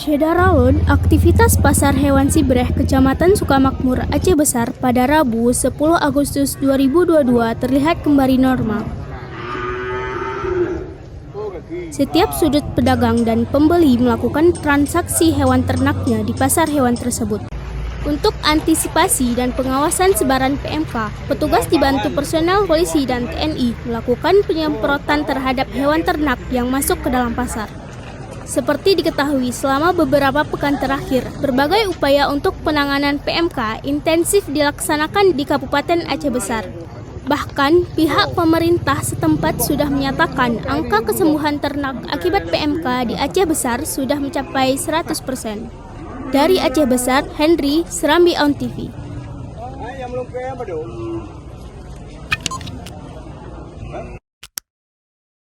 Syedaraun, aktivitas Pasar Hewan Sibreh, Kecamatan Sukamakmur, Aceh Besar pada Rabu 10 Agustus 2022 terlihat kembali normal. Setiap sudut pedagang dan pembeli melakukan transaksi hewan ternaknya di pasar hewan tersebut. Untuk antisipasi dan pengawasan sebaran PMK, petugas dibantu personel polisi dan TNI melakukan penyemprotan terhadap hewan ternak yang masuk ke dalam pasar. Seperti diketahui, selama beberapa pekan terakhir, berbagai upaya untuk penanganan PMK intensif dilaksanakan di Kabupaten Aceh Besar. Bahkan, pihak pemerintah setempat sudah menyatakan angka kesembuhan ternak akibat PMK di Aceh Besar sudah mencapai 100%. Dari Aceh Besar, Henry, Serambi On TV.